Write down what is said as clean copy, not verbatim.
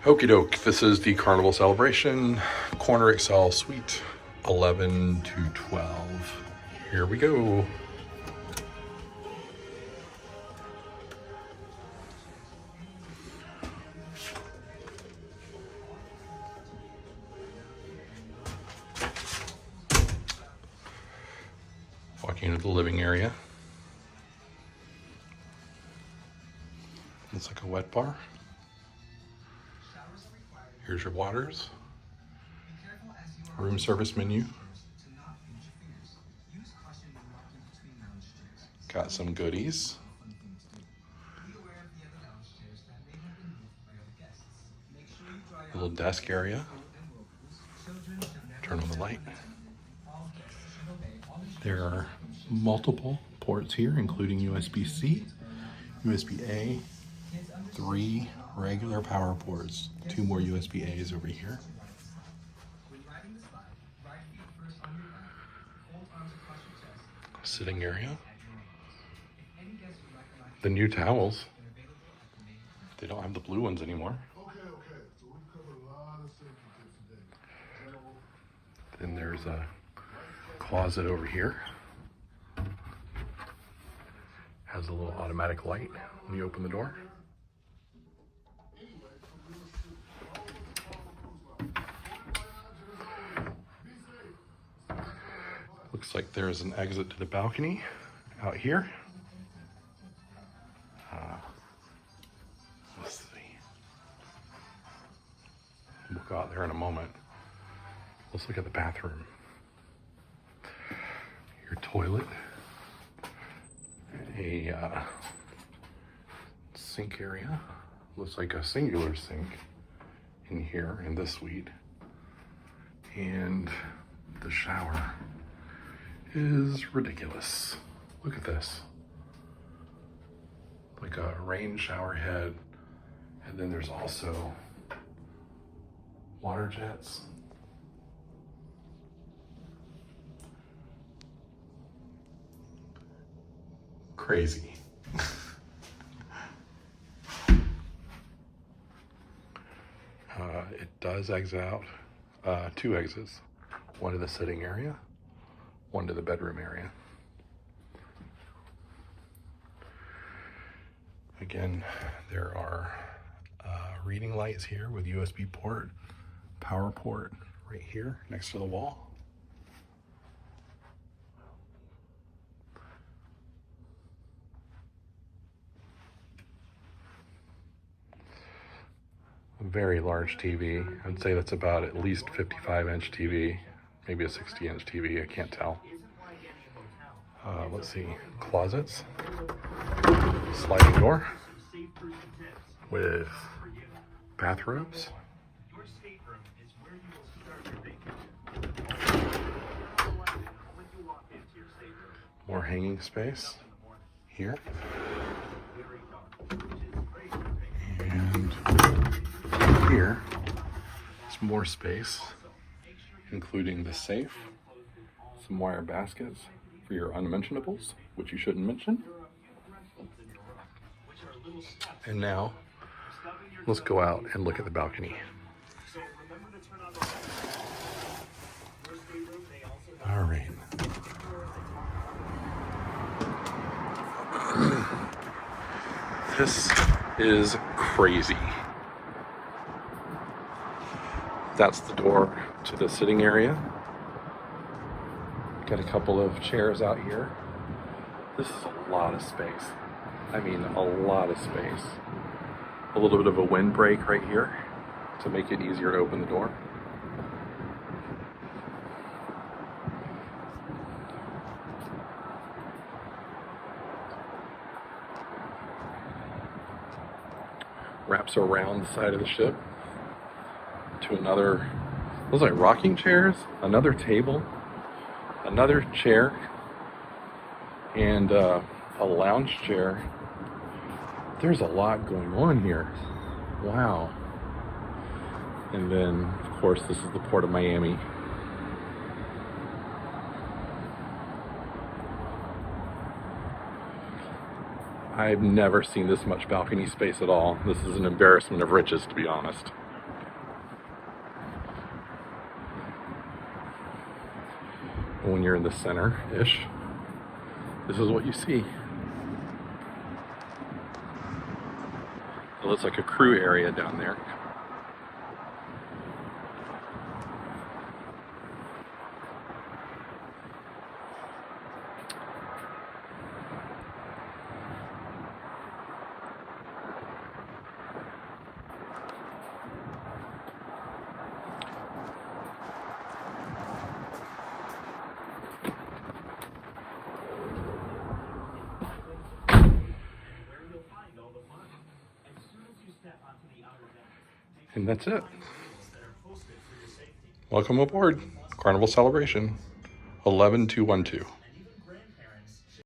Okie doke, this is the Carnival Celebration, Corner Excel Suite 11 to 12. Here we go. Walking into the living area. Looks like a wet bar. Here's your waters. Room service menu. Got some goodies. Little desk area. Turn on the light. There are multiple ports here, including USB-C, USB-A, 3 regular power ports, 2 more USB-As over here. Sitting area. The new towels. They don't have the blue ones anymore. Then there's a closet over here. Has a little automatic light when you open the door. Looks like there's an exit to the balcony out here. Let's see. We'll go out there in a moment. Let's look at the bathroom. Your toilet. A sink area. Looks like a singular sink in here in this suite. And the shower is ridiculous. Look at this. Like a rain shower head. And then there's also water jets. Crazy. It does exit out 2 exits. One to the sitting area, one to the bedroom area. Again, there are reading lights here with USB port, power port right here next to the wall. A very large TV. I'd say that's about at least 55-inch TV, maybe a 60-inch TV, I can't tell. Let's see, closets, sliding door with bathrobes. More hanging space here. And here, some more space, including the safe, some wire baskets for your unmentionables, which you shouldn't mention. And now, let's go out and look at the balcony. All right. This is crazy. That's the door to the sitting area. Got a couple of chairs out here. This is a lot of space. I mean, a lot of space. A little bit of a windbreak right here to make it easier to open the door. Wraps around the side of the ship to another, looks like rocking chairs, another table, another chair, and a lounge chair. There's a lot going on here. Wow. And then, of course, this is the Port of Miami. I've never seen this much balcony space at all. This is an embarrassment of riches, to be honest. And when you're in the center-ish, this is what you see. It looks like a crew area down there. And that's it. Welcome aboard. Carnival Celebration 11212.